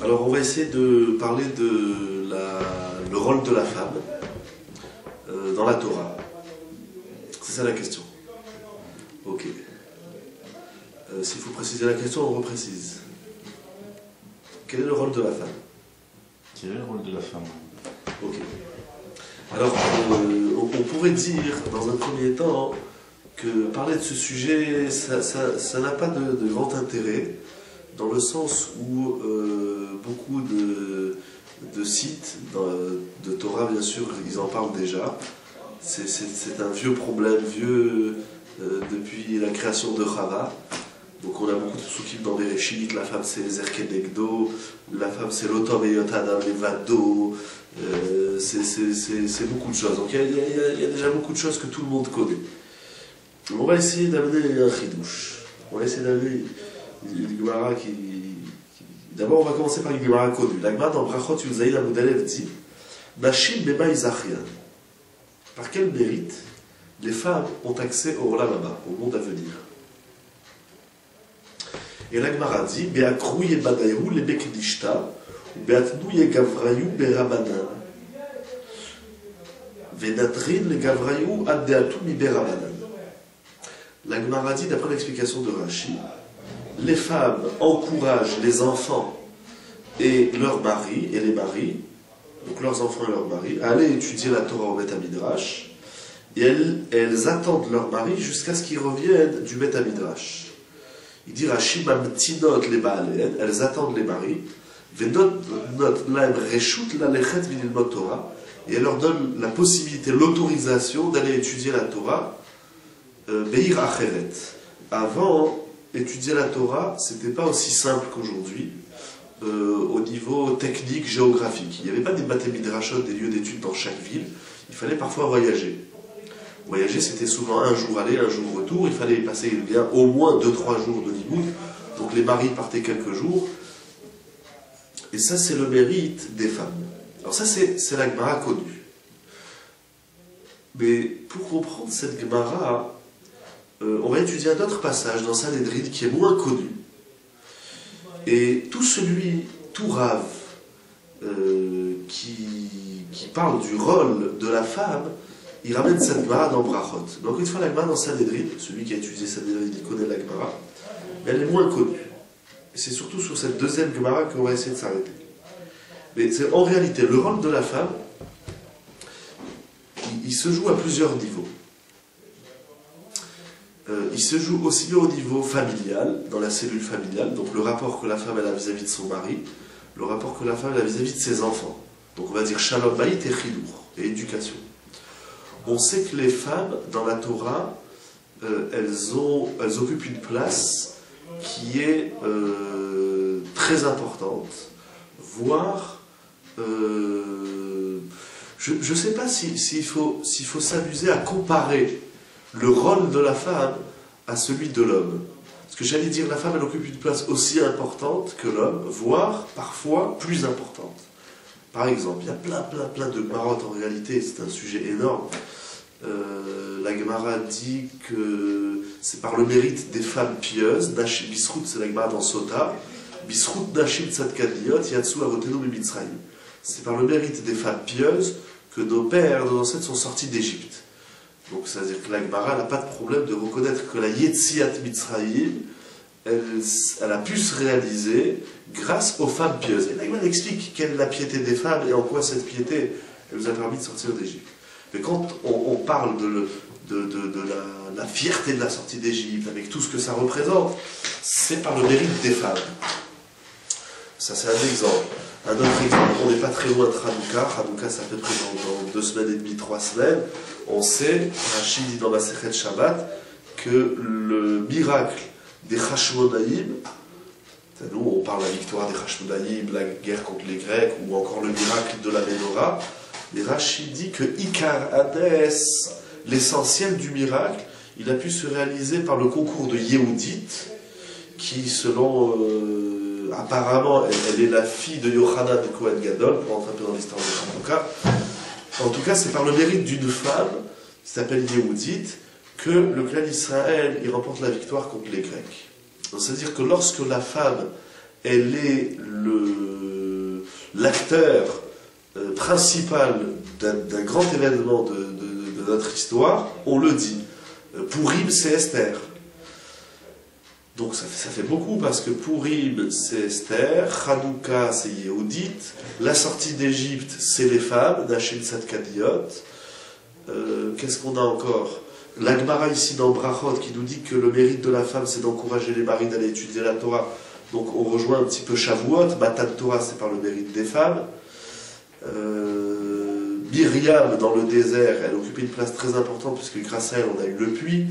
Alors on va essayer de parler de le rôle de la femme dans la Torah. C'est ça la question. Ok. S'il faut préciser la question, on reprécise. Quel est le rôle de la femme? Quel est le rôle de la femme? Ok. Alors, on pourrait dire, dans un premier temps, que parler de ce sujet, ça n'a pas de grand intérêt, dans le sens où beaucoup de sites de Torah, bien sûr, ils en parlent déjà. C'est un vieux problème, depuis la création de Chava. Donc on a beaucoup de psukim dans Bereshit, la femme c'est Zerkedegdo, la femme c'est l'Otom et Yotada Levado, c'est beaucoup de choses. Donc il y a déjà beaucoup de choses que tout le monde connaît. On va essayer d'amener un chidouche. On va essayer d'amener une Gemara qui... D'abord on va commencer par une Gemara connue. La Gemara dans Brachot Yuzaïn Amudalev dit Nashim Beba Izachrian. Par quel mérite les femmes ont accès au Olam Haba, au monde à venir? Et la Gemara dit Be'akrouye badayu le bekdishta be'atnouye gavrayu berabanan ve'natrin le gavrayu addeatu mi berabanan. La Gemara dit, d'après l'explication de Rashi, les femmes encouragent les enfants et leurs maris, et les maris, donc leurs enfants et leurs maris, à aller étudier la Torah au Beth Midrash, et elles attendent leurs maris jusqu'à ce qu'ils reviennent du Beth Midrash. Il dit Rashi mamtinot les ba'alein, elles attendent les maris, venot laem reshut lalechet v'lilmod Torah, et elle leur donne la possibilité, l'autorisation d'aller étudier la Torah Be'ir Acheret. Avant, étudier la Torah, c'était pas aussi simple qu'aujourd'hui au niveau technique, géographique. Il n'y avait pas des Bate Midrashot, des lieux d'études dans chaque ville. Il fallait parfois voyager. Voyager, c'était souvent un jour aller, un jour retour. Il fallait y passer bien au moins 2-3 jours de Limoud. Donc les maris partaient quelques jours. Et ça, c'est le mérite des femmes. Alors ça, c'est la Gemara connue. Mais pour comprendre cette Gemara, on va étudier un autre passage dans Sanhedrin qui est moins connu. Et tout Rav qui parle du rôle de la femme, il ramène cette Gemara dans Brachot. Donc une fois la Gemara dans Sanhedrin, celui qui a étudié Sanhedrin, il connaît la Gemara, mais elle est moins connue. Et c'est surtout sur cette deuxième Gemara qu'on va essayer de s'arrêter. Mais c'est en réalité, le rôle de la femme, il se joue à plusieurs niveaux. Il se joue aussi bien au niveau familial, dans la cellule familiale, donc le rapport que la femme elle a vis-à-vis de son mari, le rapport que la femme elle a vis-à-vis de ses enfants. Donc on va dire Shalom Bayit et Chidour, et éducation. On sait que les femmes, dans la Torah, elles occupent une place qui est très importante, voire... je ne sais pas s'il faut s'amuser à comparer le rôle de la femme à celui de l'homme. Parce que j'allais dire, la femme, elle occupe une place aussi importante que l'homme, voire parfois plus importante. Par exemple, il y a plein de Gemarotes en réalité, c'est un sujet énorme. La Gemara dit que c'est par le mérite des femmes pieuses, Bisrout, c'est la Gemara dans Sota, Bisrout Nashim Tzadkaniot, Yatsu Avotenu Mitzrayim. C'est par le mérite des femmes pieuses que nos pères, nos ancêtres sont sortis d'Égypte. Donc, c'est-à-dire que la Gemara n'a pas de problème de reconnaître que la Yetziat Mitzrayim, elle a pu se réaliser grâce aux femmes pieuses. Et la Gemara explique quelle est la piété des femmes et en quoi cette piété elle nous a permis de sortir d'Égypte. Mais quand on parle de la fierté de la sortie d'Égypte, avec tout ce que ça représente, c'est par le mérite des femmes. Ça, c'est un exemple. Un autre exemple, on n'est pas très loin de Hanouka. Hanouka, ça fait près dans 2 semaines et demie, 3 semaines. On sait, Rachid dit dans Masechet Shabbat, que le miracle des Hashmonaïm, nous on parle de la victoire des Hashmonaïm, la guerre contre les Grecs, ou encore le miracle de la Ménorah, mais Rachid dit que Ikar Hades, l'essentiel du miracle, il a pu se réaliser par le concours de Yehudit, qui selon... apparemment, elle est la fille de Yochanan de Kohen Gadol, pour rentrer un peu dans l'histoire de Hanouka. En tout cas, c'est par le mérite d'une femme, qui s'appelle Yehudit, que le clan d'Israël, il remporte la victoire contre les Grecs. C'est-à-dire que lorsque la femme, elle est l'acteur principal d'un grand événement de notre histoire, on le dit. Purim, c'est Esther. Donc ça fait beaucoup, parce que Purim, c'est Esther, Hanouka, c'est Yehudit, la sortie d'Égypte, c'est les femmes, Nashim Tzadkadiot. Qu'est-ce qu'on a encore? La Gemara ici dans Brachot qui nous dit que le mérite de la femme, c'est d'encourager les maris d'aller étudier la Torah. Donc on rejoint un petit peu Shavuot, Matan Torah, c'est par le mérite des femmes. Myriam, dans le désert, elle occupait une place très importante, puisque grâce à elle, on a eu le puits.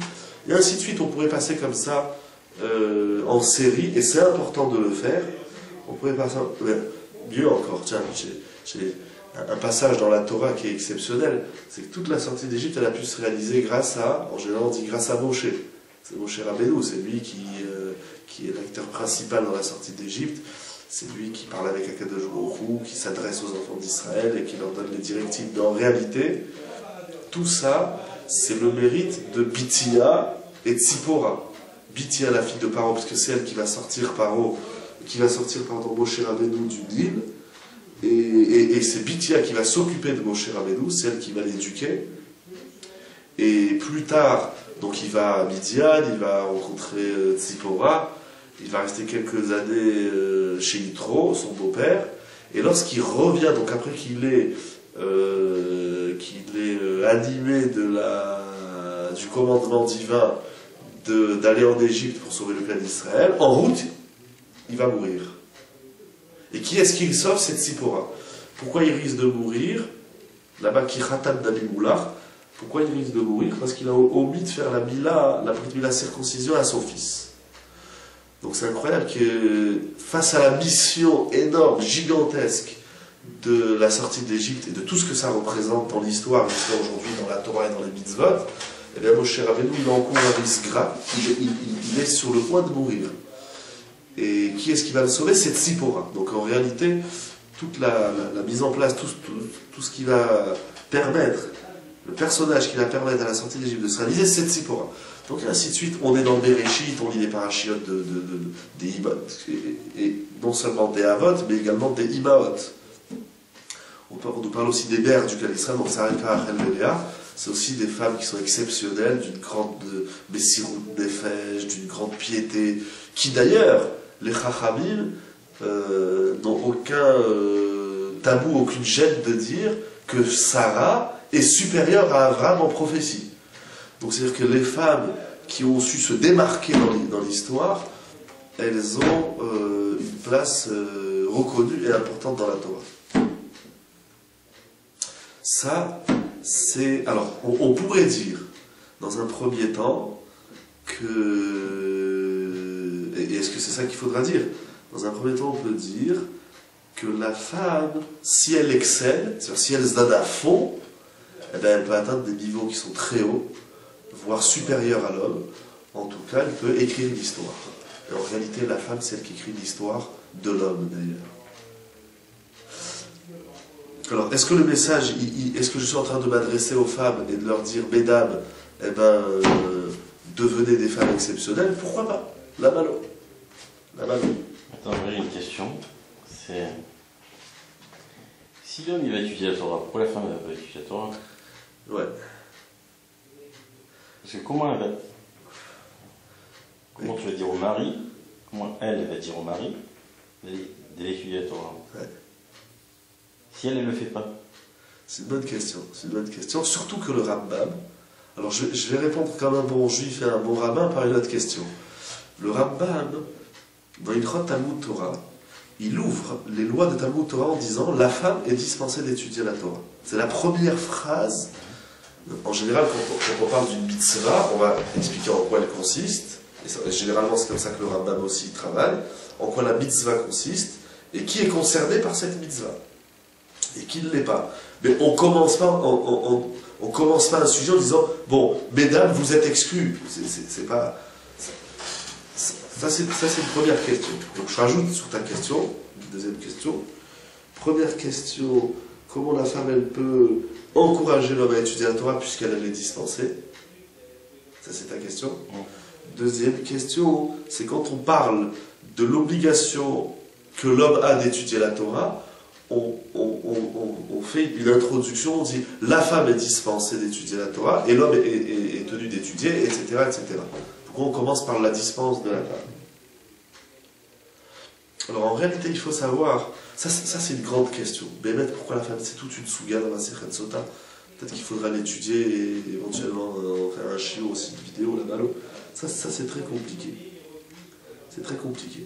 Et ainsi de suite, on pourrait passer comme ça en série, et c'est important de le faire. On pourrait passer... Mieux encore, tiens, j'ai un passage dans la Torah qui est exceptionnel, c'est que toute la sortie d'Égypte, elle a pu se réaliser grâce à, en général on dit grâce à Moshe. C'est Moshe Rabbeinu, c'est lui qui est l'acteur principal dans la sortie d'Égypte. C'est lui qui parle avec Akadosh Baruch Hu, qui s'adresse aux enfants d'Israël et qui leur donne les directives. Mais en réalité, tout ça, c'est le mérite de Bithia et de Tzipora. Bithia, la fille de Paro, parce que c'est elle qui va sortir Moshe Rabbeinu du Nil. Et c'est Bithia qui va s'occuper de Moshe Rabbeinu, c'est elle qui va l'éduquer. Et plus tard, donc il va à Midian, il va rencontrer Tzipora, il va rester quelques années chez Yitro, son beau-père, et lorsqu'il revient, donc après qu'il est animé du commandement divin d'aller en Égypte pour sauver le clan d'Israël, en route, il va mourir. Et qui est-ce qu'il sauve? C'est Tzipora. Pourquoi il risque de mourir? Là-bas, qui Khatan d'Abimoular. Pourquoi il risque de mourir? Parce qu'il a omis de faire la Mila circoncision à son fils. Donc c'est incroyable que face à la mission énorme, gigantesque de la sortie d'Égypte et de tout ce que ça représente dans l'histoire, jusqu'à aujourd'hui dans la Torah et dans les mitzvot, eh bien Moshe Rabbeinu, il encourt un risque grave, il est sur le point de mourir. Et qui est-ce qui va le sauver? C'est Tzipora. Donc en réalité, toute la mise en place, tout ce qui va permettre, le personnage qui va permettre à la sortie d'Égypte de se réaliser, c'est Tzipora. Donc ainsi de suite, on est dans le Bereshit, on lit les parachiotes des Imaot, et non seulement des Avot, mais également des Imaot. On nous parle aussi des mères du clan d'Israël, donc Sarika, Rachel et Léa. C'est aussi des femmes qui sont exceptionnelles, d'une grande Messirut Nefesh, d'une grande piété, qui d'ailleurs, les Chachamim n'ont aucun tabou, aucune gêne de dire que Sarah est supérieure à Abraham en prophétie. Donc c'est-à-dire que les femmes qui ont su se démarquer dans l'histoire, elles ont une place reconnue et importante dans la Torah. Ça, c'est... Alors, on pourrait dire, dans un premier temps, que... Et est-ce que c'est ça qu'il faudra dire? Dans un premier temps, on peut dire que la femme, si elle excelle, c'est-à-dire si elle se donne à fond, eh bien, elle peut atteindre des niveaux qui sont très hauts, voire supérieurs à l'homme. En tout cas, elle peut écrire l'histoire. Et en réalité, la femme, c'est elle qui écrit l'histoire de l'homme, d'ailleurs. Alors, est-ce que le message, est-ce que je suis en train de m'adresser aux femmes et de leur dire, mesdames, eh ben, devenez des femmes exceptionnelles? Pourquoi pas? La malo. La malo. Attends, j'ai une question. C'est... Si l'homme il va étudier la Torah, pourquoi la femme ne va pas étudier la Torah? Ouais. Parce que comment elle va... Comment tu vas dire au mari, comment elle va dire au mari d'aller étudier la Torah? Ouais. Si elle ne le fait pas? C'est une bonne question. C'est une bonne question. Surtout que le Rambam... Alors je vais répondre comme un bon juif et un bon rabbin par une autre question. Le Rambam, dans Ilchot Talmud Torah, il ouvre les lois de Talmud Torah en disant « La femme est dispensée d'étudier la Torah ». C'est la première phrase. En général, quand on parle d'une mitzvah, on va expliquer en quoi elle consiste. Et généralement, c'est comme ça que le Rambam aussi travaille. En quoi la mitzvah consiste et qui est concerné par cette mitzvah. Et qui ne l'est pas. Mais on commence pas un sujet en disant « Bon, mesdames, vous êtes exclus ». C'est pas... Ça, c'est une première question. Donc, je rajoute sur ta question, une deuxième question. Première question, comment la femme, elle peut encourager l'homme à étudier la Torah puisqu'elle est dispensée? Ça, c'est ta question. Deuxième question, c'est quand on parle de l'obligation que l'homme a d'étudier la Torah, on fait une introduction, on dit la femme est dispensée d'étudier la Torah et l'homme est tenu d'étudier, etc., etc. Pourquoi on commence par la dispense de la femme? Alors en réalité, il faut savoir, ça c'est une grande question. Bémet, pourquoi la femme? C'est toute une souga dans la Sechet Sota. Peut-être qu'il faudra l'étudier et éventuellement faire un chiot aussi, une vidéo là-bas. Ça c'est très compliqué. C'est très compliqué.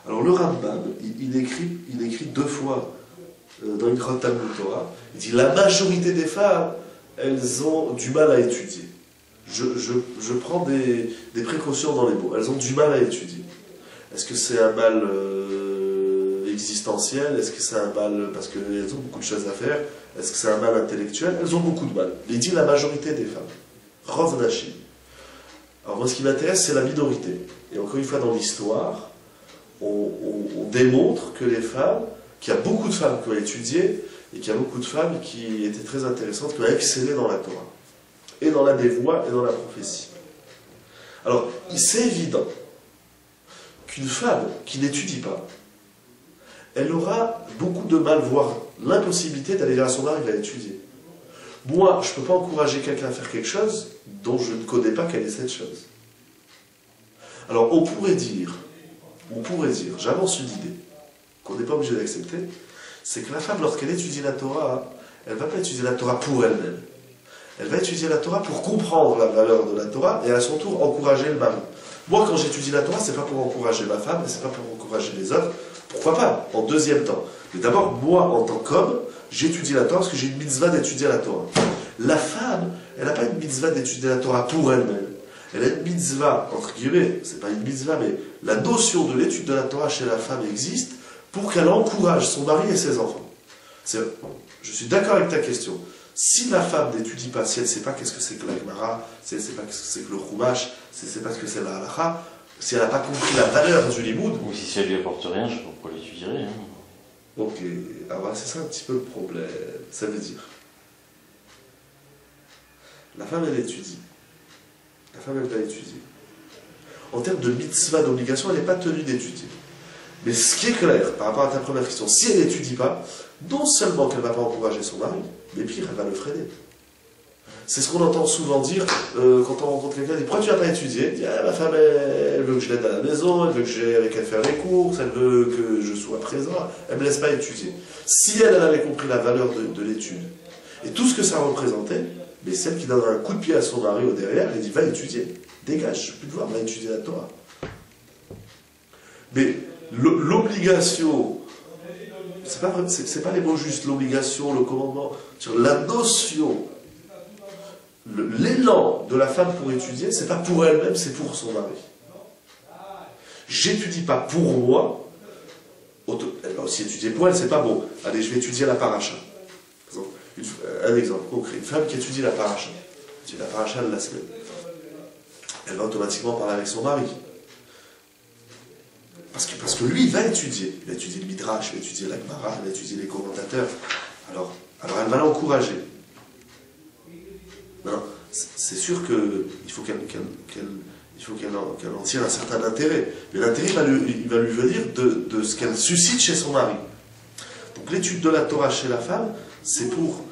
Alors le Rambam, il écrit 2 fois dans une Talmud Torah, il dit la majorité des femmes, elles ont du mal à étudier. Je prends des précautions dans les mots. Elles ont du mal à étudier. Est-ce que c'est un mal existentiel? Est-ce que c'est un mal parce qu'elles ont beaucoup de choses à faire? Est-ce que c'est un mal intellectuel? Elles ont beaucoup de mal. Il dit la majorité des femmes. Rov Nashim. Alors moi ce qui m'intéresse c'est la minorité. Et encore une fois dans l'histoire, on démontre que les femmes, qu'il y a beaucoup de femmes qui ont étudié et qu'il y a beaucoup de femmes qui étaient très intéressantes, qui ont excellé dans la Torah. Et dans la dévoie et dans la prophétie. Alors, c'est évident qu'une femme qui n'étudie pas, elle aura beaucoup de mal, voire l'impossibilité d'aller vers son mari et étudier. Moi, je ne peux pas encourager quelqu'un à faire quelque chose dont je ne connais pas quelle est cette chose. Alors, on pourrait dire, j'avance une idée, qu'on n'est pas obligé d'accepter, c'est que la femme, lorsqu'elle étudie la Torah, elle ne va pas étudier la Torah pour elle-même. Elle va étudier la Torah pour comprendre la valeur de la Torah et à son tour encourager le mari. Moi, quand j'étudie la Torah, c'est pas pour encourager ma femme, et c'est pas pour encourager les autres. Pourquoi pas? En deuxième temps. Mais d'abord, moi, en tant qu'homme, j'étudie la Torah parce que j'ai une mitzvah d'étudier la Torah. La femme, elle n'a pas une mitzvah d'étudier la Torah pour elle-même. Elle a une mitzvah, entre guillemets, c'est pas une mitzvah, mais la notion de l'étude de la Torah chez la femme existe pour qu'elle encourage son mari et ses enfants. Je suis d'accord avec ta question. Si la femme n'étudie pas, si elle ne sait pas qu'est-ce que c'est que la Gemara, si elle ne sait pas qu'est-ce que c'est que le Chumash, si elle ne sait pas ce que c'est la Halacha, si elle n'a pas compris la valeur du limoud... Ou si ça lui apporte rien, je ne sais pas pourquoi l'étudierait. Ok, alors c'est ça un petit peu le problème. Ça veut dire... La femme, elle étudie. La femme, elle va étudier. En termes de mitzvah, d'obligation, elle n'est pas tenue d'étudier. Mais ce qui est clair, par rapport à ta première question, si elle n'étudie pas, non seulement qu'elle ne va pas encourager son mari, mais pire, elle va le freiner. C'est ce qu'on entend souvent dire quand on rencontre quelqu'un, elle dit « Pourquoi tu n'as pas étudié ?» Elle dit « Ah, ma femme, elle veut que je l'aide à la maison, elle veut que j'aille avec elle faire les courses, elle veut que je sois présent, elle ne me laisse pas étudier. » Si elle avait compris la valeur de l'étude, et tout ce que ça représentait, mais celle qui donne un coup de pied à son mari au derrière, elle dit « Va étudier, dégage, je ne peux plus te voir, va étudier la Torah. » Mais l'obligation, c'est pas les mots justes, l'obligation, le commandement, la notion, l'élan de la femme pour étudier, c'est pas pour elle-même, c'est pour son mari. J'étudie pas pour moi, elle va aussi étudier pour elle, c'est pas bon. Allez, je vais étudier la paracha. Un exemple concret, une femme qui étudie la paracha, étudie la paracha de la semaine, elle va automatiquement parler avec son mari. Parce que lui, il va étudier le Midrash, il va étudier la Gemara, il va étudier les commentateurs. Alors elle va l'encourager. C'est sûr qu'il faut qu'elle en tire un certain intérêt. Mais l'intérêt, il va lui venir de ce qu'elle suscite chez son mari. Donc l'étude de la Torah chez la femme, c'est pour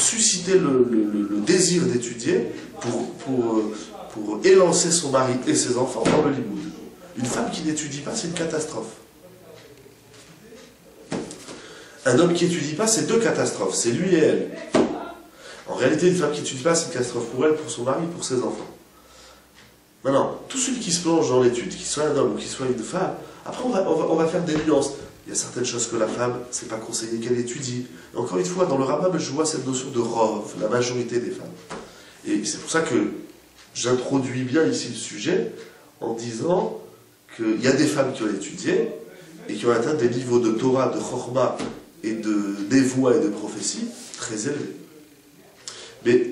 susciter le désir d'étudier, pour élancer son mari et ses enfants dans le limoud. Une femme qui n'étudie pas, c'est une catastrophe. Un homme qui n'étudie pas, c'est 2 catastrophes. C'est lui et elle. En réalité, une femme qui n'étudie pas, c'est une catastrophe pour elle, pour son mari, pour ses enfants. Maintenant, tout celui qui se plonge dans l'étude, qu'il soit un homme ou qu'il soit une femme, après on va faire des nuances. Il y a certaines choses que la femme, c'est pas conseillé qu'elle étudie. Et encore une fois, dans le Rambam, je vois cette notion de rov, la majorité des femmes. Et c'est pour ça que j'introduis bien ici le sujet en disant qu'il y a des femmes qui ont étudié et qui ont atteint des niveaux de Torah, de Chorma et de dévoie et de prophétie très élevés. Mais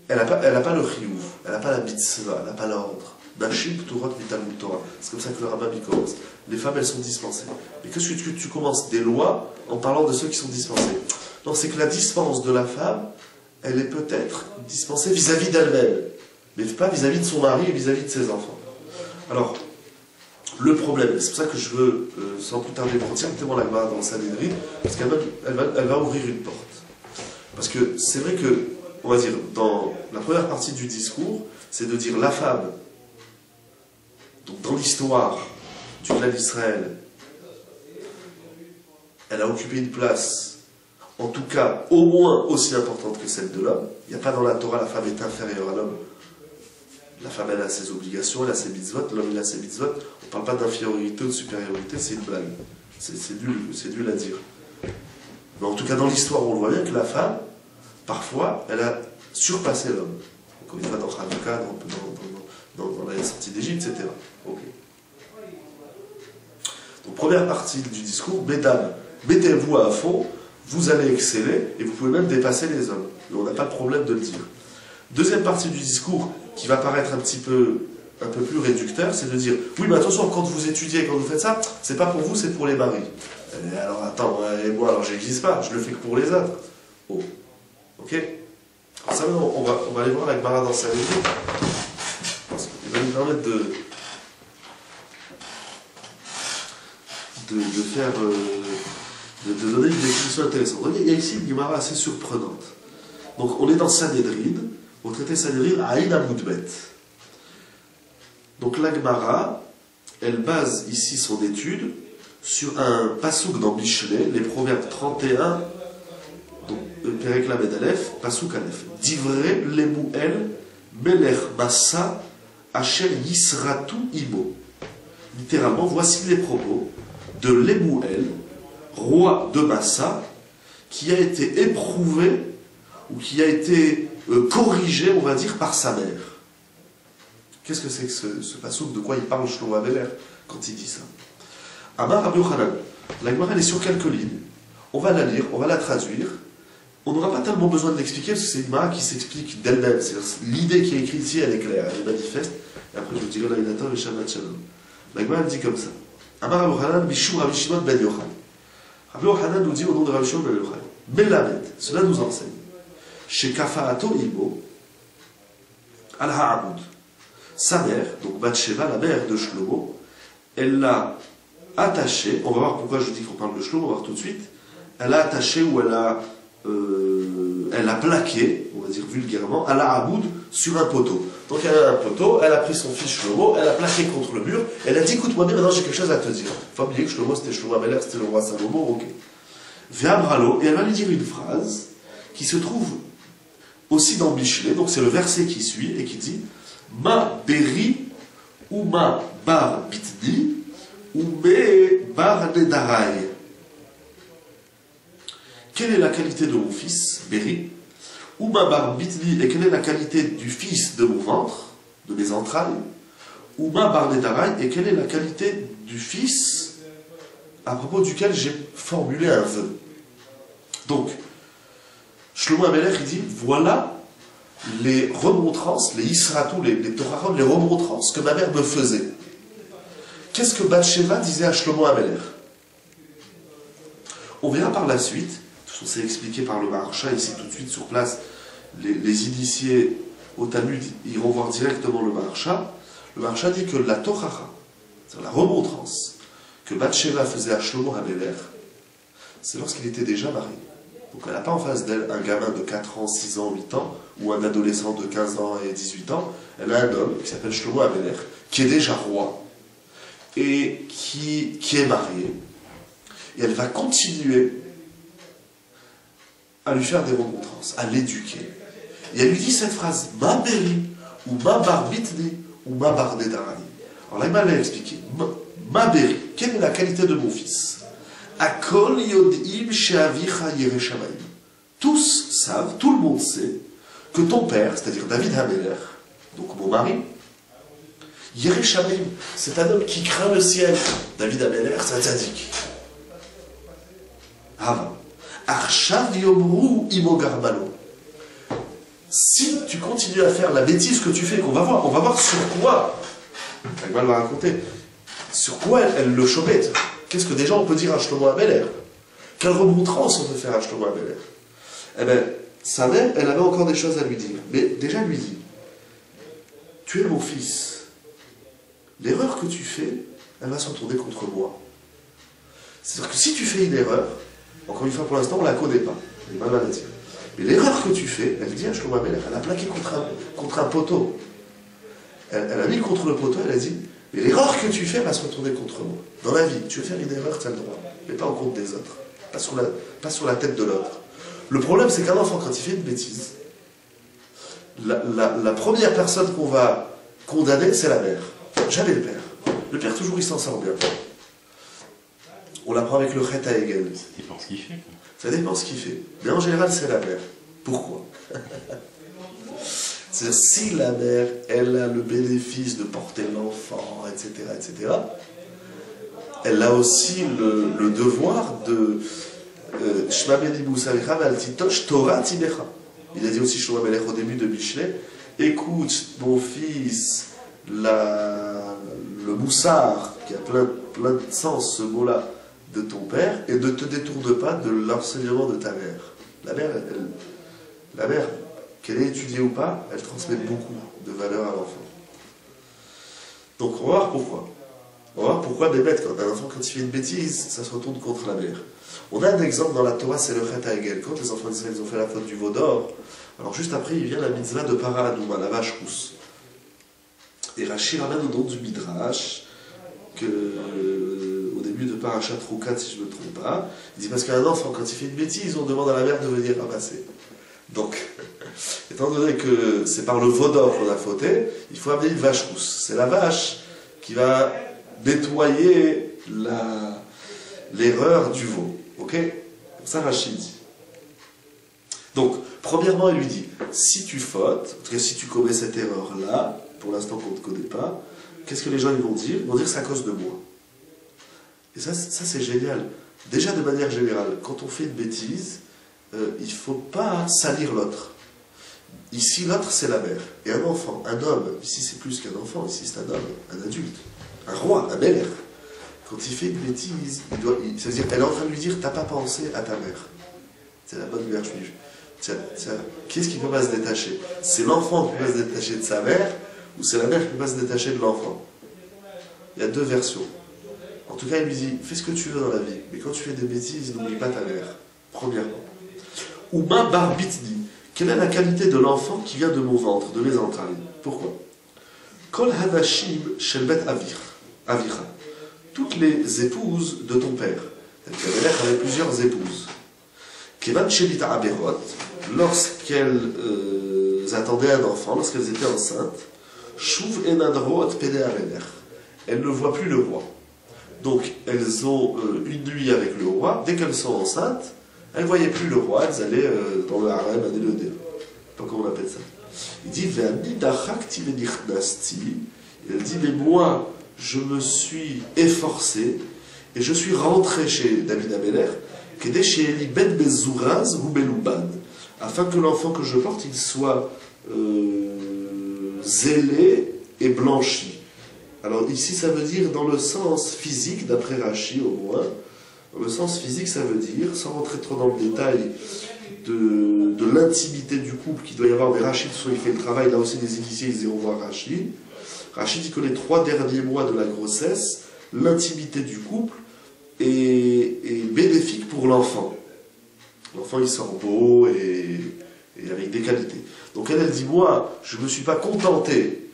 elle n'a pas le chiyuv, elle n'a pas la mitzvah, elle n'a pas l'ordre. Nashim Pturot Mitalmud Torah. C'est comme ça que le rabbin y commence. Les femmes, elles sont dispensées. Mais qu'est-ce que tu commences des lois en parlant de ceux qui sont dispensés? Non, c'est que la dispense de la femme, elle est peut-être dispensée vis-à-vis d'elle-même, mais pas vis-à-vis de son mari et vis-à-vis de ses enfants. Alors, Le problème, c'est pour ça que je veux, sans plus tarder, prendre directement la Gemara dans le Sanhedrin, parce qu'elle va ouvrir une porte. Parce que c'est vrai que, on va dire, dans la première partie du discours, c'est de dire la femme, donc dans l'histoire du clan d'Israël, elle a occupé une place, en tout cas, au moins aussi importante que celle de l'homme. Il n'y a pas dans la Torah, la femme est inférieure à l'homme. La femme, elle a ses obligations, elle a ses mitzvot, l'homme, il a ses mitzvot. On ne parle pas d'infériorité ou de supériorité, c'est une blague. C'est nul à dire. Mais en tout cas, dans l'histoire, on le voit bien que la femme, parfois, elle a surpassé l'homme. Comme il va dans Hanouka, dans la sortie d'Égypte, etc. Ok. Donc, première partie du discours, mesdames, mettez-vous à fond, vous allez exceller, et vous pouvez même dépasser les hommes. Mais on n'a pas de problème de le dire. Deuxième partie du discours, qui va paraître un peu plus réducteur, c'est de dire, oui, mais attention, quand vous étudiez, quand vous faites ça, c'est pas pour vous, c'est pour les maris. Et alors, attends, et moi, alors j'existe pas, je le fais que pour les autres. Oh. Ok. Alors ça, on va aller voir la Gemara dans sa revue. Il va nous permettre de donner une définition intéressante. Il y a ici une Gemara assez surprenante. Donc, on est dans Sanhedrin, au traité Sanhedrin, à Aïn Amoudbet. Donc, la Gemara, elle base ici son étude sur un pasouk dans Mishlé, les Proverbes 31, donc Perek Lamed Aleph, pasouk Aleph. Divrei Lemuel Melech Massa Asher Yisratu Imo. Littéralement, voici les propos de Lemuel, roi de Massa, qui a été éprouvé ou qui a été corrigé, on va dire, par sa mère. Qu'est-ce que c'est que ce pasouk? De quoi il parle Shlomo Ameler quand il dit ça? Amar Rabbi Yochanan. La Gemara, elle est sur quelques lignes. On va la lire, on va la traduire. On n'aura pas tellement besoin de l'expliquer parce que c'est une Gemara qui s'explique d'elle-même. L'idée qui est écrite ici, elle est claire, elle est manifeste. Et après, je vous dirai l'Aïnator et Shabbat Shalom. La Gemara, elle dit comme ça. Amar Rabbi Yochanan, Mishum Rabbi Shimon ben Yochai. Rabbi Yochanan nous dit au nom de Rabbi Shimon ben Yochai. Melamed, cela nous enseigne. Chez Kafaato Imo, Al-Ha'amoud. Sa mère, donc Bathsheba, la mère de Shlomo, elle l'a attaché, on va voir pourquoi je dis qu'on parle de Shlomo, on va voir tout de suite, elle a attaché ou elle a plaqué, on va dire vulgairement, Al-Ha'amoud sur un poteau. Donc elle a un poteau, elle a pris son fils Shlomo, elle a plaqué contre le mur, elle a dit, écoute-moi bien, maintenant j'ai quelque chose à te dire. Il faut oublier que Shlomo c'était Shlomo Ameler, c'était le roi Salomon, ok. Ve'amralo, et elle va lui dire une phrase qui se trouve aussi dans Mishlé, donc c'est le verset qui suit et qui dit Ma beri ou ma bar bitni ou me bar nedarai. Quelle est la qualité de mon fils, Beri, ou ma bar bitni, et quelle est la qualité du fils de mon ventre, de mes entrailles, ou ma bar nedarai, et quelle est la qualité du fils à propos duquel j'ai formulé un vœu. Donc, Shlomo Ameler, il dit, voilà les remontrances, les Yisratou, les Torahot, les remontrances que ma mère me faisait. Qu'est-ce que Bathsheba disait à Shlomo Ameler? On verra par la suite, c'est expliqué par le Maharsha, ici tout de suite sur place, les initiés au Talmud iront voir directement le Maharsha. Le Maharsha dit que la Torah, c'est-à-dire la remontrance que Bathsheba faisait à Shlomo Ameler, c'est lorsqu'il était déjà marié. Donc elle n'a pas en face d'elle un gamin de 4 ans, 6 ans, 8 ans, ou un adolescent de 15 ans et 18 ans. Elle a un homme qui s'appelle Shlomo Ameler, qui est déjà roi, et qui est marié. Et elle va continuer à lui faire des remontrances, à l'éduquer. Et elle lui dit cette phrase, Ma beri, ou ma bar bitni, ou ma bar nedarani. Alors là, il m'a expliqué. Ma beri, quelle est la qualité de mon fils? Akol yodim she'avicha yireh shamayim. Tous savent, tout le monde sait, que ton père, c'est-à-dire David Hameler, donc mon mari, yireh shamayim, c'est un homme qui craint le ciel. David Hameler, c'est un tzaddik. Avant. Arshav yomru imo garbalo. Si tu continues à faire la bêtise que tu fais, qu'on va voir sur quoi, elle va le raconter, sur quoi elle le chômait. Qu'est-ce que déjà on peut dire à Shlomo Ameler? Quelle remontrance on peut faire à Shlomo Ameler? Eh bien, sa mère, elle avait encore des choses à lui dire. Mais déjà, elle lui dit, tu es mon fils. L'erreur que tu fais, elle va se retourner contre moi. C'est-à-dire que si tu fais une erreur, encore une fois pour l'instant on ne la connaît pas, elle est mal à dire. Mais l'erreur que tu fais, elle dit à Shlomo Amelech, elle a plaqué contre un poteau. Elle a mis contre le poteau, elle a dit, mais l'erreur que tu fais, elle va se retourner contre moi. Dans la vie, tu veux faire une erreur, tu as le droit, mais pas au compte des autres, pas sur la tête de l'autre. Le problème, c'est qu'un enfant, quand il fait une bêtise, la première personne qu'on va condamner, c'est la mère. Jamais le père. Le père, toujours, il s'en sort bien. On l'apprend avec le chet à Hegel. Ça dépend ce qu'il fait. Ça dépend ce qu'il fait. Mais en général, c'est la mère. Pourquoi? C'est-à-dire, si la mère, elle a le bénéfice de porter l'enfant, etc., elle a aussi le devoir de Shema beni Moussalicha val titosh Torah tibecha. Il a dit aussi Shlomo Amelech au début de Mishlei, écoute mon fils, le moussard, qui a plein de sens ce mot-là, de ton père, et ne te détourne pas de l'enseignement de ta mère. La mère, qu'elle ait étudié ou pas, elle transmet beaucoup de valeur à l'enfant. Donc on va voir pourquoi. On va voir pourquoi Bémet, quand un enfant, quand il fait une bêtise, ça se retourne contre la mère. On a un exemple dans la Torah, c'est le chet à Hegel. Quand les enfants d'Israël ont fait la faute du veau d'or, alors juste après, il vient la mitzvah de Para Adouma, la vache rousse. Et Rashi ramène au nom du Midrash, au début de Parashat Rukat, si je ne me trompe pas, il dit parce qu'un enfant, quand il fait une bêtise, on demande à la mère de venir ramasser. Donc, étant donné que c'est par le veau d'or qu'on a fauté, il faut amener une vache rousse. C'est la vache qui va nettoyer l'erreur du veau. Ok? Comme ça, Rachid dit. Donc, premièrement, il lui dit, si tu fautes, en tout cas si tu commets cette erreur-là, pour l'instant qu'on ne te connaît pas, qu'est-ce que les gens ils vont dire? Ils vont dire c'est à cause de moi. Et ça c'est génial. Déjà, de manière générale, quand on fait une bêtise, il ne faut pas salir l'autre. Ici, l'autre, c'est la mère. Et un enfant, un homme, ici c'est plus qu'un enfant, ici c'est un homme, un adulte, un roi, un bel-air. Quand il fait une bêtise, ça veut dire, elle est en train de lui dire, t'as pas pensé à ta mère. C'est la bonne mère juive. Qu'est-ce qui ne peut pas se détacher? C'est l'enfant qui peut pas se détacher de sa mère, ou c'est la mère qui ne peut pas se détacher de l'enfant? Il y a deux versions. En tout cas, il lui dit, fais ce que tu veux dans la vie, mais quand tu fais des bêtises, n'oublie pas ta mère. Premièrement. Ouma bar bitni. Quelle est la qualité de l'enfant qui vient de mon ventre, de mes entrailles? Pourquoi? Kol hadashim shel bet avicha. Toutes les épouses de ton père. Elle avait plusieurs épouses. Kevan shelita aberot, lorsqu'elles attendaient un enfant, lorsqu'elles étaient enceintes, shuv enadrot pede amelech. Elles ne voient plus le roi. Donc, elles ont une nuit avec le roi. Dès qu'elles sont enceintes, elles ne voyaient plus le roi. Elles allaient dans le harem à Nélodé. Je ne sais pas comment on appelle ça. Il dit, elle dit, mais moi, je me suis efforcé et je suis rentré chez David Amelech, afin que l'enfant que je porte, il soit zélé et blanchi. Alors ici, ça veut dire dans le sens physique, d'après Rashi au moins, dans le sens physique, ça veut dire, sans rentrer trop dans le détail de l'intimité du couple qu'il doit y avoir, mais Rashi, il fait le travail, là aussi les initiés, ils iront voir Rashi. Rashi dit que les 3 derniers mois de la grossesse, l'intimité du couple est bénéfique pour l'enfant. L'enfant, il sort beau et avec des qualités. Donc elle dit, moi, je ne me suis pas contenté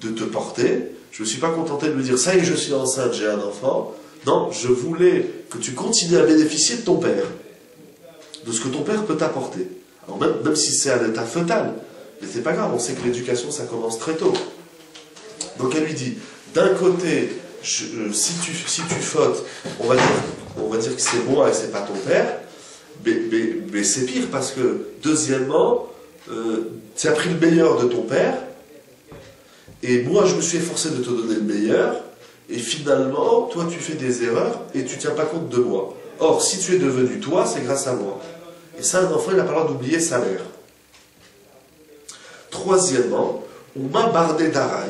de te porter, je ne me suis pas contenté de me dire, ça y est, je suis enceinte, j'ai un enfant. Non, je voulais que tu continues à bénéficier de ton père, de ce que ton père peut t'apporter. Alors même si c'est à l'état fœtal, mais c'est pas grave, on sait que l'éducation, ça commence très tôt. Donc elle lui dit, d'un côté, si tu fautes, on va dire que c'est moi et c'est pas ton père, mais c'est pire parce que, deuxièmement, tu as pris le meilleur de ton père, et moi je me suis efforcé de te donner le meilleur, et finalement, toi tu fais des erreurs et tu ne tiens pas compte de moi. Or, si tu es devenu toi, c'est grâce à moi. Et ça, un enfant, il n'a pas le droit d'oublier sa mère. Troisièmement, on m'a bardé d'araï.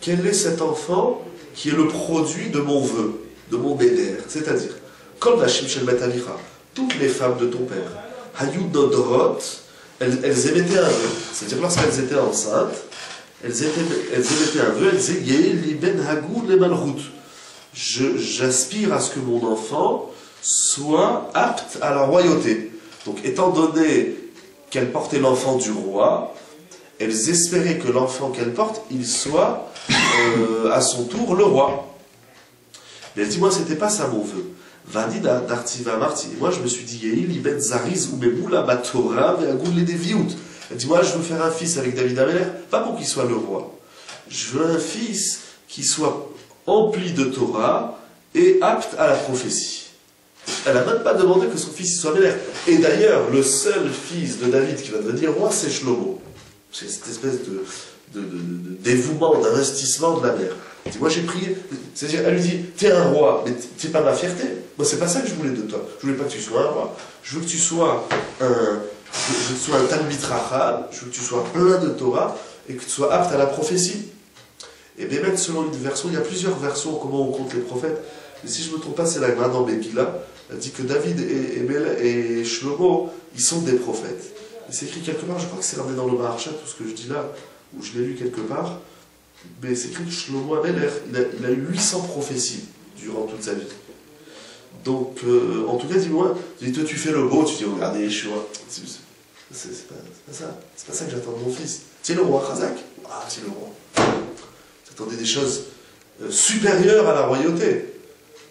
Quel est cet enfant qui est le produit de mon vœu, de mon béder? C'est-à-dire, comme la Shimshel Betalicha, toutes les femmes de ton père, Hayou Dodrot, elles émettaient un vœu. C'est-à-dire, lorsqu'elles étaient enceintes, elles émettaient un vœu, elles disaient Yeh li ben Hagou le malrout. j'aspire à ce que mon enfant soit apte à la royauté. Donc, étant donné qu'elles portaient l'enfant du roi, elles espéraient que l'enfant qu'elles portent, il soit à son tour le roi. Mais elle dit, moi, c'était pas ça mon vœu. Vanida d'Artiva Marti. Moi, je me suis dit, Yeil, Ibn Zariz, ou Memoula, Batora, Veagoul, les Deviout. Elle dit, moi, je veux faire un fils avec David Ameller, pas pour qu'il soit le roi. Je veux un fils qui soit empli de Torah et apte à la prophétie. Elle n'a même pas demandé que son fils soit Ameller. Et d'ailleurs, le seul fils de David qui va devenir roi, c'est Shlomo. C'est cette espèce de dévouement, d'investissement de la mère. Elle dit, moi j'ai prié, c'est-à-dire, elle lui dit, t'es un roi, mais t'es pas ma fierté. Moi c'est pas ça que je voulais de toi. Je voulais pas que tu sois un roi. Je veux que tu sois un Talmid Racham, je veux que tu sois plein de Torah et que tu sois apte à la prophétie. Et bien même selon une version, il y a plusieurs versions comment on compte les prophètes. Mais si je ne me trompe pas, c'est la Gemara dans Megillah. Elle dit que David et Shlomo, ils sont des prophètes. Et c'est écrit quelque part, je crois que c'est ramené dans le Maharsha, tout ce que je dis là, où je l'ai lu quelque part. Mais c'est écrit que Shlomo Ameler, il a eu 800 prophéties durant toute sa vie. Donc, en tout cas, dis-moi, toi tu fais le beau, tu dis, regardez, Yeshua. C'est pas ça que j'attends de mon fils. C'est le roi, Chazak. Ah, c'est le roi. J'attendais des choses supérieures à la royauté.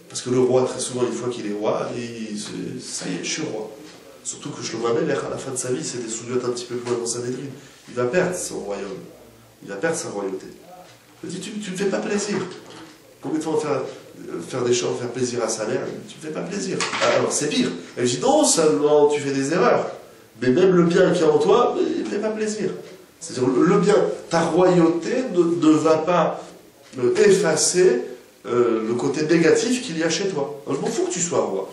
Parce que le roi, très souvent, une fois qu'il est roi, ça y est, je suis roi. Surtout que Shlomo Ameler, à la fin de sa vie, c'est des sous-lieutenants un petit peu plus loin dans sa Sanhédrin. Il va perdre son royaume. Il va perdre sa royauté. Je dis, tu ne me fais pas plaisir. Combien de fois faire des choses, faire plaisir à sa mère, tu ne me fais pas plaisir. Alors c'est pire. Elle dit, non seulement tu fais des erreurs, mais même le bien qui est en toi, il ne me fait pas plaisir. C'est-à-dire, le bien, ta royauté ne va pas effacer le côté négatif qu'il y a chez toi. Alors, je m'en fous que tu sois roi.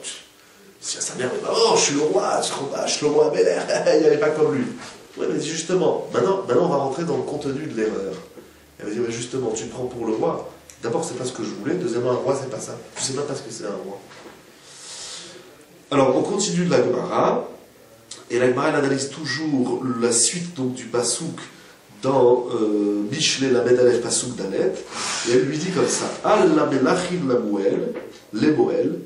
Si à sa mère, oh, je suis le roi, je suis le roi Ameler, il n'y avait pas comme lui. Oui, mais justement, maintenant on va rentrer dans le contenu de l'erreur. Elle va dire, mais justement, tu te prends pour le roi. D'abord, c'est pas ce que je voulais. Deuxièmement, un roi, c'est pas ça. Tu sais même pas ce que c'est un roi. Alors, on continue de la Gemara. Et la Gemara, elle analyse toujours la suite donc, du Passouk dans Mishlei Lamed Aleph Passouk Dalet. Et elle lui dit comme ça, Al la melachim la moel, les moel,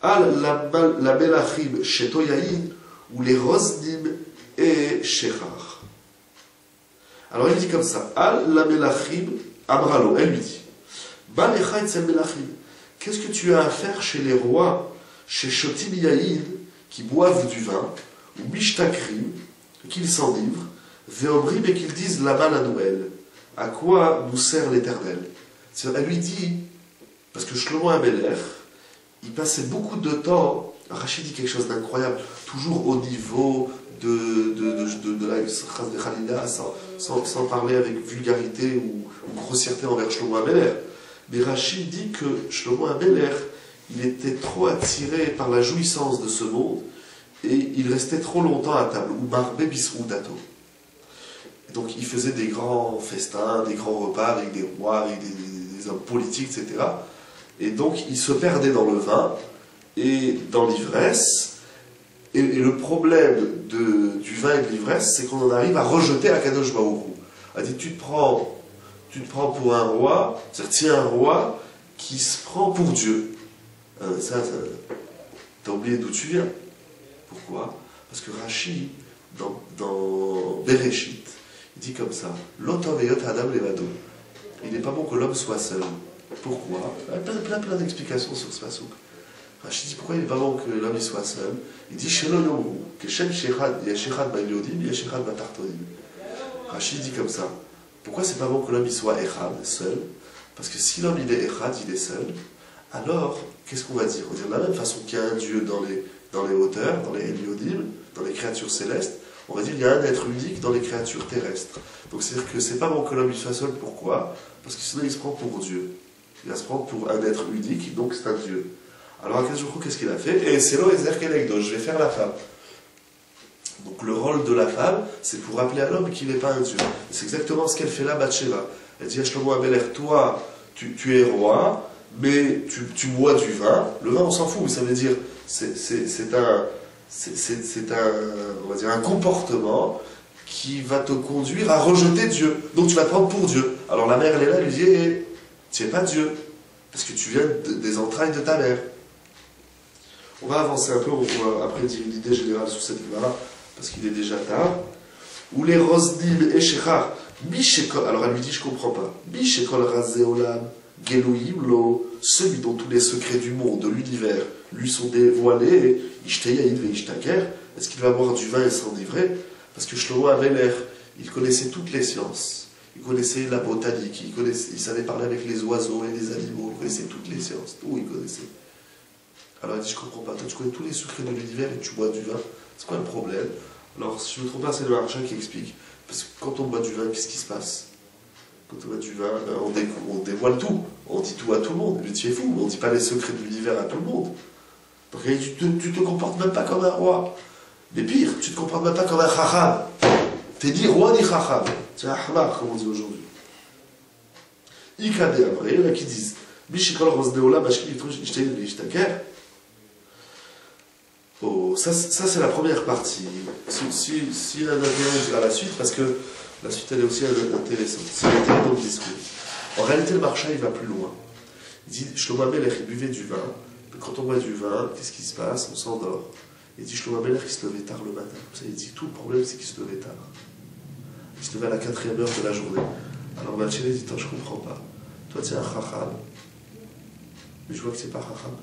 Al la melachim shetoyaïn, ou les rosnim et shechar. Alors il dit comme ça, Al la melachim amralo, elle lui dit, Balecha etzel melachim, qu'est-ce que tu as à faire chez les rois, chez shotim yaïn, qui boivent du vin, ou mishtakrim, qu'ils s'enivrent, veomrim et qu'ils disent la balle à Noël. À quoi nous sert l'Éternel? Elle lui dit, parce que Shlomo Ameler, il passait beaucoup de temps, Rachid dit quelque chose d'incroyable, toujours au niveau de la Khalida, sans parler avec vulgarité ou grossièreté envers Shlomo Ameler. Mais Rachid dit que Shlomo Ameler, il était trop attiré par la jouissance de ce monde et il restait trop longtemps à table, ou marbé bisrou dato. Donc il faisait des grands festins, des grands repas avec des rois, avec des hommes politiques, etc. Et donc il se perdait dans le vin et dans l'ivresse. Et le problème du vin et de l'ivresse, c'est qu'on en arrive à rejeter Akadosh Baruch Hu. Elle dit, tu te prends pour un roi, c'est-à-dire tu es un roi qui se prend pour Dieu. T'as oublié d'où tu viens. Pourquoi? Parce que Rashi, dans Bereshit, il dit comme ça, L'Otaveyot Adam Levado. Il n'est pas bon que l'homme soit seul. Pourquoi? Il y a plein d'explications sur ce passouk. Rashi dit pourquoi il n'est pas bon que l'homme soit seul. Il dit Shelo Yomu, que Shem Shechad, Yeshechad Ba'iliodim, Yeshechad Ba'tartonim. Rashi dit comme ça. Pourquoi c'est pas bon que l'homme soit Echad, seul? Parce que si l'homme il est Echad, il est seul, alors qu'est-ce qu'on va dire? On va dire de la même façon qu'il y a un Dieu dans les hauteurs, dans les Eliodim, dans les créatures célestes, on va dire qu'il y a un être unique dans les créatures terrestres. Donc c'est-à-dire que c'est pas bon que l'homme il soit seul, pourquoi? Parce que sinon il se prend pour Dieu. Il va se prendre pour un être unique, donc c'est un Dieu. Alors à qu'est-ce qu'il a fait? Et c'est l'eau Ezer Kelekdo, je vais faire la femme. Donc le rôle de la femme, c'est pour rappeler à l'homme qu'il n'est pas un Dieu. C'est exactement ce qu'elle fait là, Bathsheba. Elle dit à Shlomo Ameler, toi, tu es roi, mais tu bois du vin. Le vin, on s'en fout, ça veut dire, c'est on va dire, un comportement qui va te conduire à rejeter Dieu. Donc tu vas te prendre pour Dieu. Alors la mère, elle est là, elle lui dit, tu n'es pas Dieu. Parce que tu viens des entrailles de ta mère. On va avancer un peu, on va après dire l'idée générale sur cette Gemara, parce qu'il est déjà tard. Ou les Rosdim et Shechar, alors elle lui dit, je comprends pas. Bishekol Razeolam, Gelouim Lo, celui dont tous les secrets du monde, de l'univers, lui sont dévoilés, Ishteyaïd ve Ishtaker, est-ce qu'il va boire du vin et s'enivrer? Parce que Shlomo avait l'air, il connaissait toutes les sciences. Il connaissait la botanique, il savait parler avec les oiseaux et les animaux, il connaissait toutes les sciences. Tout il connaissait. Alors il dit, je comprends pas, toi tu connais tous les secrets de l'univers et tu bois du vin, c'est quoi le problème? Alors si je ne me trompe pas, c'est le Maharsha qui explique. Parce que quand on boit du vin, qu'est-ce qui se passe? Quand on boit du vin, on dévoile tout, on dit tout à tout le monde. Mais tu es fou, on ne dit pas les secrets de l'univers à tout le monde. Donc tu te comportes même pas comme un roi. Mais pire, tu te comportes même pas comme un chacham. T'es ni roi ni chacham. C'est un hamar, comme on dit aujourd'hui. Ikade après, il y en a qui disent Bishikol Rosdeola, Bashki Ishtayin Ishtaker. Oh, ça c'est la première partie. Si la dernière à la suite, parce que la suite elle est aussi intéressante. C'est dans le discours. En réalité, le marcha il va plus loin. Il dit Shlomo Amelech, il buvait du vin. Quand on boit du vin, qu'est-ce qui se passe? On s'endort. Il dit Shlomo Amelech, il se levait tard le matin. Ça, il dit tout le problème c'est qu'il se levait tard. Il se levait à la 4e heure de la journée. Alors Malchéné dit je comprends pas. Toi tu es un chacham. Mais je vois que c'est pas chacham.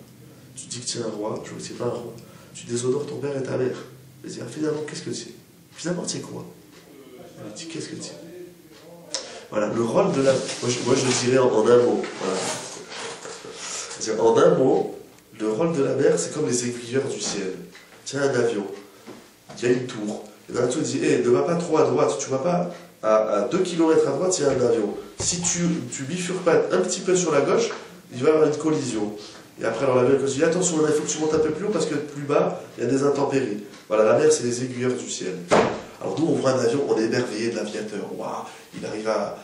Tu dis que tu es un roi, je vois que c'est pas un roi. Tu déshonores ton père et ta mère. Je dis, finalement, qu'est-ce que tu es? Finalement, tu es quoi? Il dit, qu'est-ce que tu es? Voilà, le rôle de la... Moi, je le dirais en un mot. Voilà. En un mot, le rôle de la mère, c'est comme les aiguilleurs du ciel. Tu as un avion, il y a une tour. Et dans la tour, il dit, ne va pas trop à droite, tu ne vas pas à 2 km à droite, il y a un avion. Si tu bifurques pas un petit peu sur la gauche, il va y avoir une collision. Et après, alors la mer, dit attention, il faut que tu montes un peu plus haut parce que plus bas, il y a des intempéries. Voilà, la mer, c'est les aiguilleurs du ciel. Alors nous, on voit un avion, on est émerveillé de l'aviateur. Waouh, il arrive à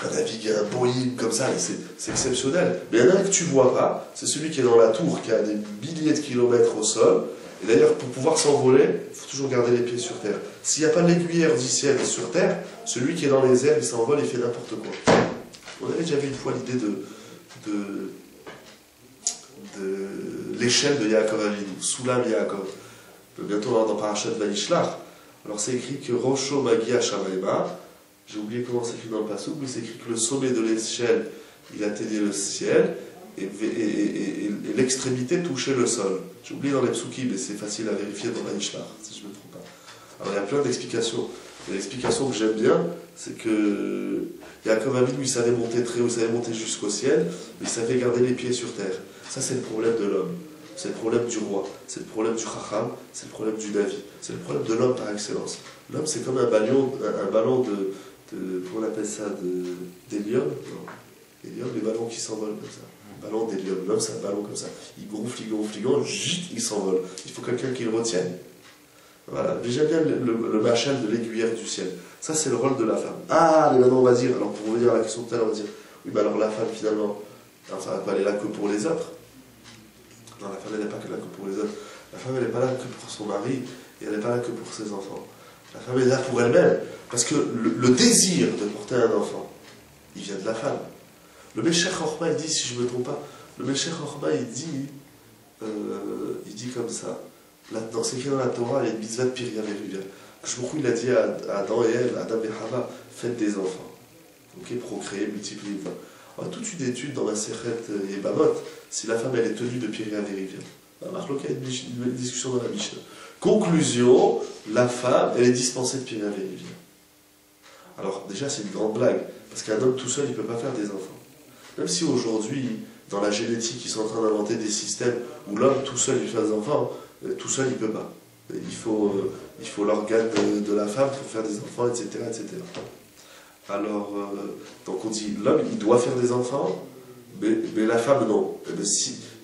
naviguer un Boeing comme ça, c'est exceptionnel. Mais il y en a un que tu vois pas, c'est celui qui est dans la tour, qui a des milliers de kilomètres au sol. Et d'ailleurs, pour pouvoir s'envoler, il faut toujours garder les pieds sur terre. S'il n'y a pas l'aiguillère du ciel sur terre, celui qui est dans les airs, il s'envole et fait n'importe quoi. On avait déjà vu une fois l'idée de l'échelle de Yaakov Avinu, Soulam Yaakov. Bientôt on va dans Parashat Vaishlach. Alors c'est écrit que Rosho Magia Shamaima, j'ai oublié comment c'est écrit dans le passage, mais c'est écrit que le sommet de l'échelle, il atteignait le ciel, et l'extrémité touchait le sol. J'ai oublié dans les psukim, mais c'est facile à vérifier dans Vaishlach, si je ne me trompe pas. Alors il y a plein d'explications. L'explication que j'aime bien, c'est que Yaakov Avinu, il savait monter très haut, il savait monter jusqu'au ciel, mais il savait garder les pieds sur terre. Ça, c'est le problème de l'homme. C'est le problème du roi. C'est le problème du chacham. C'est le problème du David. C'est le problème de l'homme par excellence. L'homme, c'est comme un ballon de comment on appelle ça, d'hélium. Non. Hélium, les ballons qui s'envolent comme ça. Un ballon d'hélium. L'homme, c'est un ballon comme ça. Il gonfle, il s'envole. Il faut quelqu'un qui le retienne. Voilà. J'aime bien le machal de l'aiguillère du ciel. Ça, c'est le rôle de la femme. Ah, mais maintenant, on va dire, alors pour revenir à la question de tout à l'heure, on va dire, oui, mais alors la femme, finalement, enfin, elle est là que pour les autres. Non, la femme, elle n'est pas que là que pour les autres. La femme, elle n'est pas là que pour son mari, et elle n'est pas là que pour ses enfants. La femme est là pour elle-même. Parce que le désir de porter un enfant, il vient de la femme. Le Meshech Chochma, il dit, si je ne me trompe pas, le Meshech Chochma, il dit comme ça. C'est écrit dans la Torah, il y a une mitzvah de Piria Veruvia. Shmuchu, il a dit à Adam et elle, Adam et Chava, faites des enfants. Ok, procréez, multipliez-vous. Alors, toute une étude dans la Sechet Yebamot, si la femme elle est tenue de Piria Veruvia. Il y a une discussion dans la Mishnah. Conclusion, la femme, elle est dispensée de Piria Veruvia. Alors, déjà, c'est une grande blague, parce qu'un homme tout seul, il ne peut pas faire des enfants. Même si aujourd'hui, dans la génétique, ils sont en train d'inventer des systèmes où l'homme tout seul, il fait des enfants, tout seul, il ne peut pas. Il faut l'organe de la femme pour faire des enfants, etc. etc. Alors, donc on dit, l'homme, il doit faire des enfants, mais la femme, non.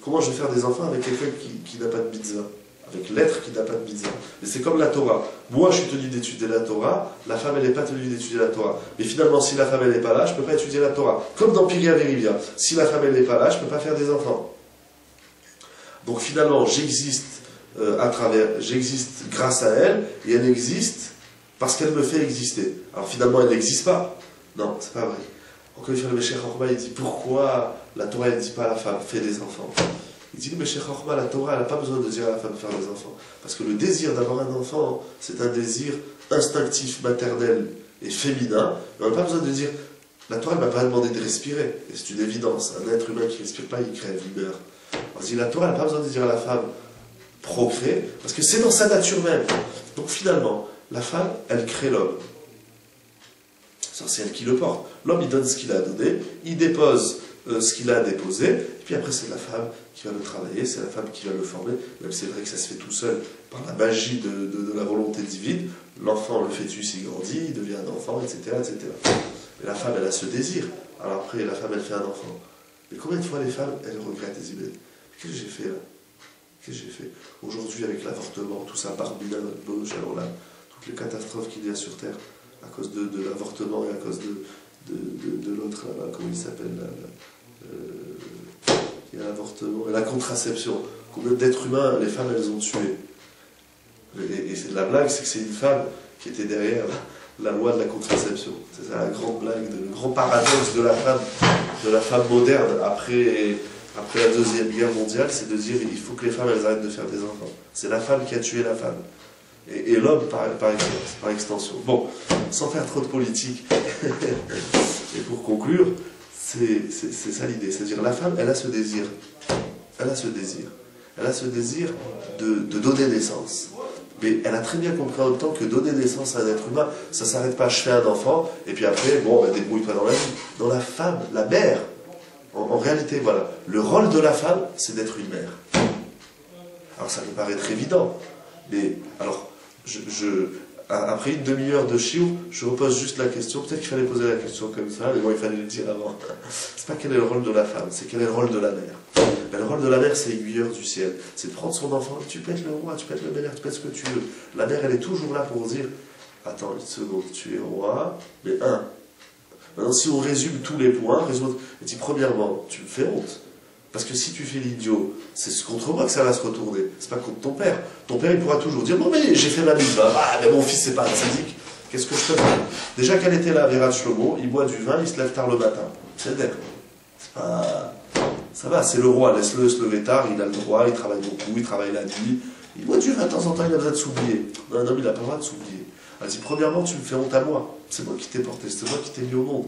Comment je vais faire des enfants avec quelqu'un qui n'a pas de mitzvah? Avec l'être qui n'a pas de mitzvah. Mais c'est comme la Torah. Moi, je suis tenu d'étudier la Torah, la femme, elle n'est pas tenue d'étudier la Torah. Mais finalement, si la femme, elle n'est pas là, je ne peux pas étudier la Torah. Comme dans Piria Verivia. Si la femme, elle n'est pas là, je ne peux pas faire des enfants. Donc finalement, j'existe grâce à elle, et elle existe parce qu'elle me fait exister. Alors finalement, elle n'existe pas. Non, c'est pas vrai. Encore une fois, le Meshech Chochma, il dit pourquoi la Torah ne dit pas à la femme fais des enfants. Il dit le Meshech Chochma, la Torah, elle n'a pas besoin de dire à la femme faire des enfants. Parce que le désir d'avoir un enfant, c'est un désir instinctif, maternel et féminin. Mais on n'a pas besoin de dire la Torah ne m'a pas demandé de respirer. Et c'est une évidence. Un être humain qui ne respire pas, il crève, il meurt. On dit la Torah n'a pas besoin de dire à la femme procrée, parce que c'est dans sa nature même. Donc finalement, la femme, elle crée l'homme. C'est elle qui le porte. L'homme, il donne ce qu'il a donné, il dépose ce qu'il a déposé, et puis après, c'est la femme qui va le travailler, c'est la femme qui va le former, même si c'est vrai que ça se fait tout seul par la magie de la volonté divine. L'enfant, le fœtus, il grandit, il devient un enfant, etc., etc. Mais la femme, elle a ce désir. Alors après, la femme, elle fait un enfant. Mais combien de fois les femmes, elles regrettent des idées? Qu'est-ce que j'ai fait là? Qu'est-ce que j'ai fait? Aujourd'hui, avec l'avortement, tout ça, Barbina, notre bouche, alors là, toutes les catastrophes qu'il y a sur Terre, à cause de l'avortement et à cause de l'autre, là, comment il s'appelle il y a l'avortement et la contraception. Combien d'êtres humains, les femmes, elles ont tué? Et c'est la blague, c'est que c'est une femme qui était derrière la loi de la contraception. C'est ça la grande blague, le grand paradoxe de la femme moderne après la Deuxième Guerre mondiale, c'est de dire il faut que les femmes elles arrêtent de faire des enfants. C'est la femme qui a tué la femme. Et l'homme par extension. Bon, sans faire trop de politique, et pour conclure, c'est ça l'idée. C'est-à-dire la femme, elle a ce désir. Elle a ce désir. Elle a ce désir de donner naissance. Mais elle a très bien compris en même temps que donner naissance à un être humain, ça ne s'arrête pas, je fais un enfant, et puis après, bon, ben, débrouille-toi dans la vie. Dans la femme, la mère, en réalité, voilà, le rôle de la femme, c'est d'être une mère. Alors ça peut paraître évident, mais alors, après une demi-heure de chiour, je repose juste la question, peut-être qu'il fallait poser la question comme ça, mais bon, il fallait le dire avant. C'est pas quel est le rôle de la femme, c'est quel est le rôle de la mère. Ben, le rôle de la mère, c'est aiguilleur du ciel. C'est de prendre son enfant, tu peux être le roi, tu peux être le mère, tu peux être ce que tu veux. La mère, elle est toujours là pour dire, attends une seconde, tu es roi, mais un. Maintenant, si on résume tous les points, elle dit, premièrement, tu me fais honte. Parce que si tu fais l'idiot, c'est contre moi que ça va se retourner. C'est pas contre ton père. Ton père, il pourra toujours dire, non mais j'ai fait ma mitzvah, ah, mais mon fils, c'est pas un sadique. Qu'est-ce que je peux faire? Déjà qu'elle était là, Vera Shlomo, il boit du vin, il se lève tard le matin. C'est d'air. C'est pas... Ça va, c'est le roi, laisse-le se lever tard, il a le droit, il travaille beaucoup, il travaille la nuit. Il boit du vin de temps en temps, il a besoin de s'oublier. Non, un homme, il n'a pas le droit de s'oublier. Elle dit, premièrement, tu me fais honte à moi. C'est moi qui t'ai porté, c'est moi qui t'ai mis au monde.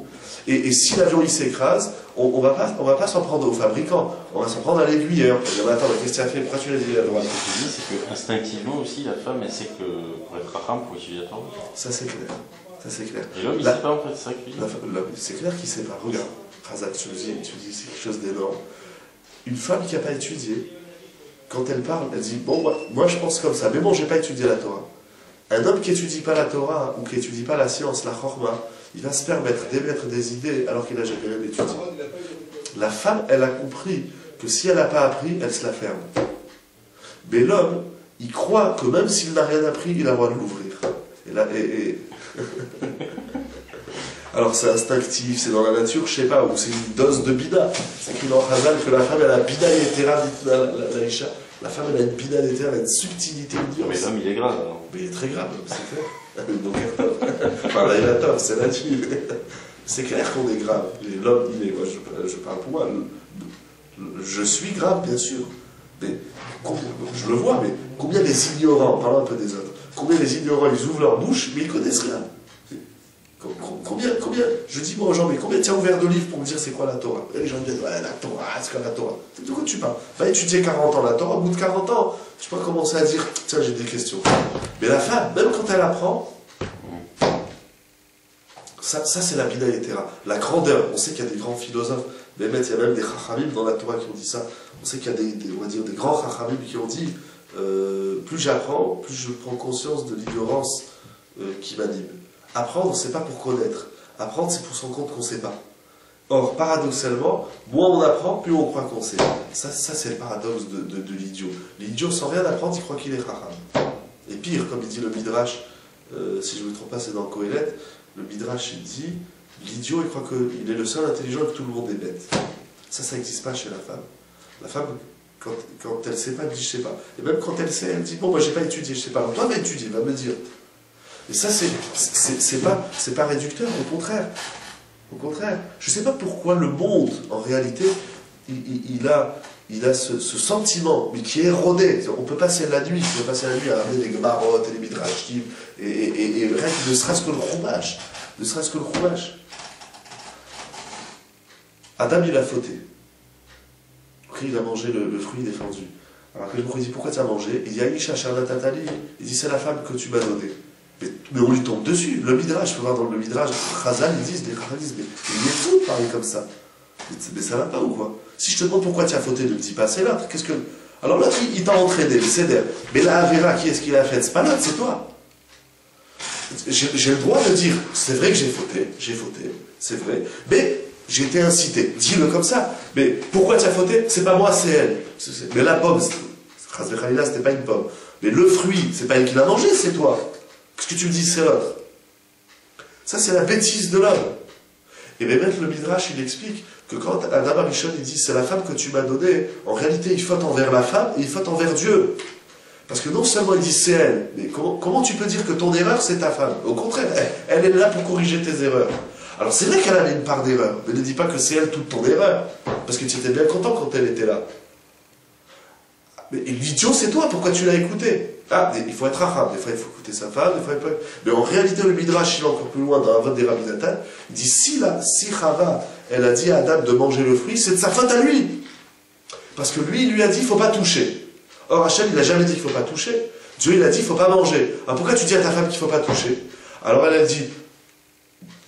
Et si l'avion il s'écrase, on va pas s'en prendre au fabricant, on va s'en prendre à l'aiguilleur. On va dire, attends, qu'est-ce que tu as fait? Pourquoi tu l'as dit à droite? Ce que tu dis, c'est que instinctivement aussi, la femme, elle sait que pour être racham, pour étudier la Torah. Ça, c'est clair. Ça, c'est clair. Et l'homme, il ne sait pas, en fait, c'est ça que tu dis. C'est clair qu'il ne sait pas. Regarde, Razak, tu dis, c'est quelque chose d'énorme. Une femme qui n'a pas étudié, quand elle parle, elle dit, bon, moi je pense comme ça, mais bon, j'ai pas étudié la Torah. Un homme qui n'étudie pas la Torah, ou qui n'étudie pas la science, la chorma, il va se permettre d'émettre des idées alors qu'il n'a jamais rien étudié. La femme, elle a compris que si elle n'a pas appris, elle se la ferme. Mais l'homme, il croit que même s'il n'a rien appris, il a le droit de l'ouvrir. Alors c'est instinctif, c'est dans la nature, je sais pas, ou c'est une dose de bida. C'est écrit dans Hazal que la femme, elle a bida l'étera, dit la Isha. La femme, elle a une bida l'étera, elle a une subtilité, une nuance. Mais l'homme, il est grave, alors. Mais il est très grave, c'est clair. Donc, enfin, là, il a tort, c'est là-dessus. C'est clair qu'on est grave. L'homme, il est, moi, je parle pour moi, je suis grave, bien sûr. Mais, je le vois, mais combien des ignorants, parlons un peu des autres, combien des ignorants, ils ouvrent leur bouche, mais ils connaissent rien. Combien, je dis moi aux gens, mais combien tu as ouvert de livres pour me dire c'est quoi la Torah? Et les gens me disent, ouais, la Torah, c'est quoi la Torah? De quoi tu parles? Va étudier 40 ans la Torah, au bout de 40 ans, tu peux commencer à dire, tiens, j'ai des questions. Mais la femme, même quand elle apprend, ça c'est la bida etera, la grandeur. On sait qu'il y a des grands philosophes, mais il y a même des chachamim dans la Torah qui ont dit ça. On sait qu'il y a on va dire, des grands chachamim qui ont dit, plus j'apprends, plus je prends conscience de l'ignorance qui m'anime. Apprendre, c'est pas pour connaître. Apprendre, c'est pour se rendre compte qu'on ne sait pas. Or, paradoxalement, moins on apprend, plus on croit qu'on sait. Ça c'est le paradoxe de l'idiot. L'idiot, sans rien apprendre, il croit qu'il est chacham. Et pire, comme il dit le Midrash, si je ne me trompe pas, c'est dans Kohelet, le Midrash, il dit, l'idiot, il croit qu'il est le seul intelligent et que tout le monde est bête. Ça n'existe pas chez la femme. La femme, quand elle ne sait pas, elle dit, je ne sais pas. Et même quand elle sait, elle dit, bon, moi, j'ai pas étudié, je ne sais pas. Donc, toi, va étudier, va me dire. Et ça, c'est pas réducteur, au contraire. Au contraire. Je ne sais pas pourquoi le monde, en réalité, il a ce sentiment, mais qui est erroné. On peut passer la nuit à ramener des marottes et des midrashim, et rien que ne serait-ce que le chumash. Ne serait-ce que le chumash. Adam, il a fauté. Après, il a mangé le fruit défendu. Alors après, je me dis, pourquoi tu as mangé? Il dit, Aïcha, Tatali. Il dit, c'est la femme que tu m'as donnée. Mais on lui tombe dessus. Le midrash, il faut voir dans le midrash, Chazal, ils disent, mais il est fou de parler comme ça. Mais ça va pas ou quoi? Si je te demande pourquoi tu as fauté, ne me dis pas c'est l'autre. Qu'est-ce que... Alors l'autre, il t'a entraîné, le céder. Mais la Avera, qui est-ce qu'il a fait? C'est pas l'autre, c'est toi. J'ai le droit de dire, c'est vrai que j'ai fauté, c'est vrai, mais j'ai été incité. Dis-le comme ça. Mais pourquoi tu as fauté? C'est pas moi, c'est elle. Mais la pomme, c'était pas une pomme. Mais le fruit, c'est pas elle qui l'a mangé, c'est toi. Qu'est-ce que tu me dis, c'est l'autre? Ça, c'est la bêtise de l'homme. Et bien même le Midrash, il explique que quand Adam Arishon, il dit, c'est la femme que tu m'as donnée, en réalité, il faute envers la femme et il faute envers Dieu. Parce que non seulement il dit c'est elle, mais comment tu peux dire que ton erreur c'est ta femme? Au contraire, elle est là pour corriger tes erreurs. Alors c'est vrai qu'elle avait une part d'erreur, mais ne dis pas que c'est elle toute ton erreur, parce que tu étais bien content quand elle était là. Mais l'idiot c'est toi, pourquoi tu l'as écouté? Ah, il faut être arabe, des fois il faut écouter sa femme, des fois il faut... Mais en réalité le Midrash, il va encore plus loin dans la vote des Rabbi Nathan, il dit si Chava, elle a dit à Adam de manger le fruit, c'est de sa faute à lui. Parce que lui, il lui a dit, il ne faut pas toucher. Or, Hachem, il n'a jamais dit qu'il ne faut pas toucher. Dieu, il a dit, il ne faut pas manger. Alors, pourquoi tu dis à ta femme qu'il ne faut pas toucher? Alors, elle dit,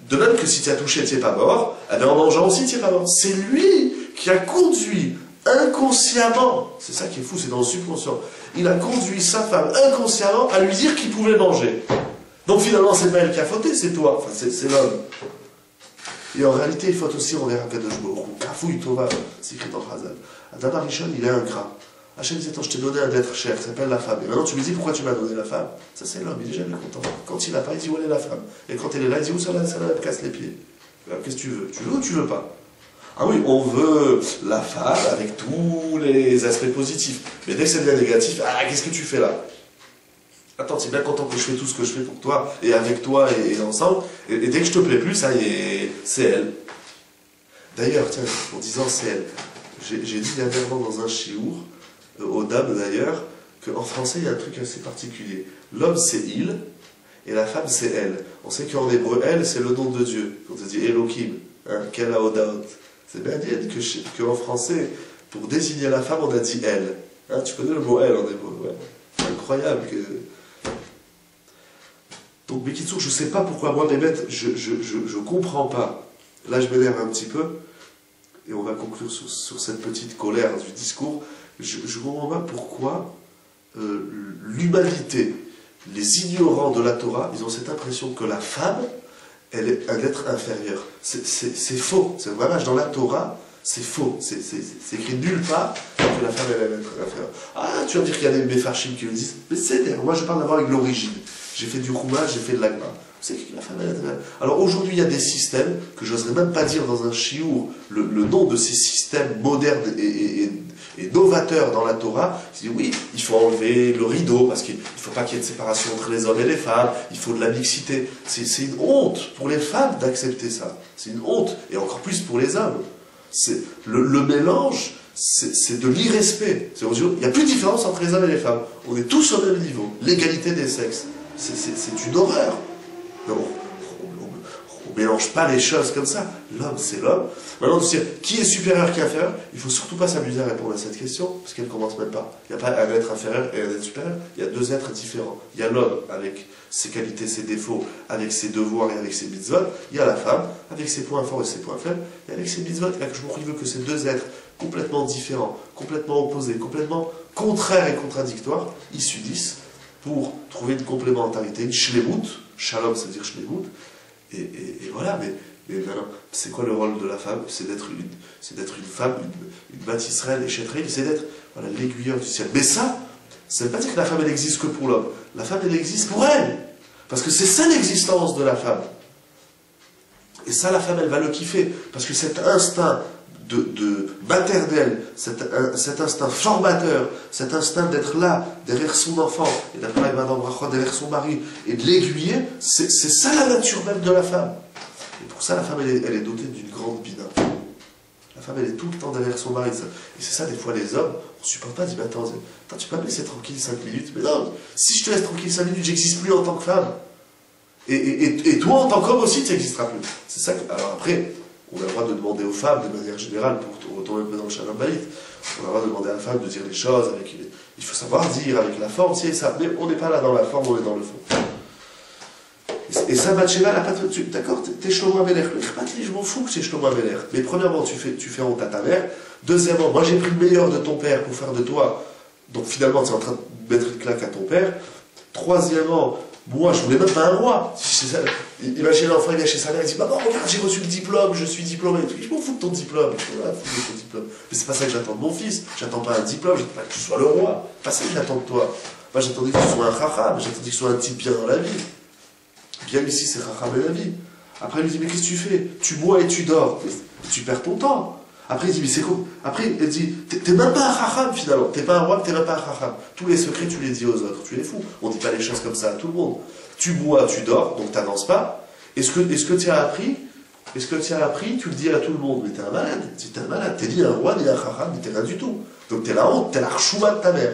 de même que si tu as touché, tu n'es pas mort, eh bien, en mangeant aussi, tu n'es pas mort. C'est lui qui a conduit inconsciemment, c'est ça qui est fou, c'est dans le subconscient, il a conduit sa femme inconsciemment à lui dire qu'il pouvait manger. Donc, finalement, c'est pas elle qui a fauté, c'est toi. Enfin, c'est l'homme. Et en réalité, il faut aussi envers Akadosh Baruch Hu. Kafouille Tova, c'est écrit dans Chazal. Adam Arishon, il est ingrat. Hachem dit, attends, je t'ai donné un être cher, qui s'appelle la femme. Et maintenant tu me dis, pourquoi tu m'as donné la femme? Ça c'est l'homme, il est jamais content. Quand il n'a pas, il dit, où elle est la femme? Et quand elle est là, il dit, où ça là, elle me casse les pieds. Qu'est-ce que tu veux? Tu veux ou tu veux pas? Ah oui, on veut la femme avec tous les aspects positifs. Mais dès que c'est bien négatif, ah, qu'est-ce que tu fais là? Attends, tu es bien content que je fais tout ce que je fais pour toi, et avec toi, et ensemble. Et dès que je te plais plus, ça y est, c'est elle. D'ailleurs, tiens, en disant c'est elle, j'ai dit dernièrement dans un chiour, aux dames d'ailleurs, qu'en français il y a un truc assez particulier. L'homme c'est il, et la femme c'est elle. On sait qu'en hébreu, elle c'est le nom de Dieu. Quand on dit Elohim, hein, Kela Odaot. C'est bien dit qu'en français, pour désigner la femme, on a dit elle. Hein, tu connais le mot elle en hébreu, ouais. C'est incroyable que. Donc, Bekitsour, je ne sais pas pourquoi moi, Mehmet, je comprends pas. Là, je m'énerve un petit peu, et on va conclure sur cette petite colère du discours. Je ne comprends pas pourquoi l'humanité, les ignorants de la Torah, ils ont cette impression que la femme, elle est un être inférieur. C'est faux. C'est vraiment dans la Torah, c'est faux. C'est écrit nulle part que la femme, elle est un être inférieur. Ah, tu vas me dire qu'il y a des méfarchim qui le disent, mais c'est moi je parle d'abord avec l'origine. J'ai fait du roumage, j'ai fait de l'agma. C'est que la femme, elle est inférieure. Alors aujourd'hui, il y a des systèmes que je n'oserais même pas dire dans un chiour le nom de ces systèmes modernes et novateurs dans la Torah. Ils disent oui, il faut enlever le rideau parce qu'il ne faut pas qu'il y ait de séparation entre les hommes et les femmes. Il faut de la mixité. C'est une honte pour les femmes d'accepter ça. C'est une honte. Et encore plus pour les hommes. Le mélange, c'est de l'irrespect. Il n'y a plus de différence entre les hommes et les femmes. On est tous au même niveau. L'égalité des sexes. C'est une horreur. On ne mélange pas les choses comme ça. L'homme, c'est l'homme. Maintenant, qui est supérieur, qui est inférieur? Il ne faut surtout pas s'amuser à répondre à cette question, parce qu'elle ne commence même pas. Il n'y a pas un être inférieur et un être supérieur. Il y a deux êtres différents. Il y a l'homme avec ses qualités, ses défauts, avec ses devoirs et avec ses mitzvot. Il y a la femme avec ses points forts et ses points faibles, et avec ses mitzvot. Je veux que ces deux êtres complètement différents, complètement opposés, complètement contraires et contradictoires, ils s'unissent pour trouver une complémentarité, une shlemut. Shalom, ça veut dire shlemut. Et voilà, mais maintenant, c'est quoi le rôle de la femme? C'est d'être une femme, une bâtisserelle, et chétrelle, c'est d'être voilà, l'aiguilleur du ciel. Mais ça ne veut pas dire que la femme, elle n'existe que pour l'homme. La femme, elle existe pour elle. Parce que c'est ça l'existence de la femme. Et ça, la femme, elle va le kiffer. Parce que cet instinct de maternel, cet instinct formateur, cet instinct d'être là, derrière son enfant, et d'après Madame Brachot, derrière son mari, et de l'aiguiller, c'est ça la nature même de la femme. Et pour ça, la femme, elle est dotée d'une grande bina. La femme, elle est tout le temps derrière son mari. Et c'est ça, des fois, les hommes, on ne supporte pas, on dit, mais attends, tu peux me laisser tranquille 5 minutes. Mais non, si je te laisse tranquille 5 minutes, j'existe plus en tant que femme. Et toi, en tant qu'homme aussi, tu n'existeras plus. C'est ça que... Alors après, on a le droit de demander aux femmes, de manière générale, pour retomber un peu dans le Shalom Bayit, on a le droit de demander à la femme de dire les choses, il faut savoir dire, avec la forme, si et ça. Mais on n'est pas là dans la forme, on est dans le fond. Et ça, Bathsheba, elle n'a pas... D'accord, t'es Shlomo Amelech. Je m'en fous que c'est Shlomo Amelech. Mais premièrement, tu fais honte à ta mère. Deuxièmement, moi j'ai pris le meilleur de ton père pour faire de toi. Donc finalement, tu es en train de mettre une claque à ton père. Troisièmement, moi je voulais même pas un roi. Imagine l'enfant, il vient chez sa mère, il dit, maman, regarde, j'ai reçu le diplôme, je suis diplômé. Je m'en fous de ton diplôme. Mais c'est pas ça que j'attends de mon fils. J'attends pas un diplôme, j'attends pas que tu sois le roi. C'est pas ça que j'attends de toi. Moi j'attendais que tu sois un chacham, j'attendais que tu sois un type bien dans la vie. Bien ici, c'est chacham et la vie. Après, il lui dit, mais qu'est-ce que tu fais? Tu bois et tu dors. Tu perds ton temps. Après, il dit, mais c'est quoi? Après, elle dit, t'es même pas un chacham finalement. T'es pas un roi, t'es même pas un chacham. Tous les secrets, tu les dis aux autres. Tu les fous. On dit pas les choses comme ça à tout le monde. Tu bois, tu dors, donc t'avances pas. Est-ce que tu as appris? Est-ce que tu as appris? Tu le dis à tout le monde. Mais t'es un malade. T'es un malade. T'es ni un roi, ni un chacham, mais t'es rien du tout. Donc t'es la honte, t'es la chouma de ta mère.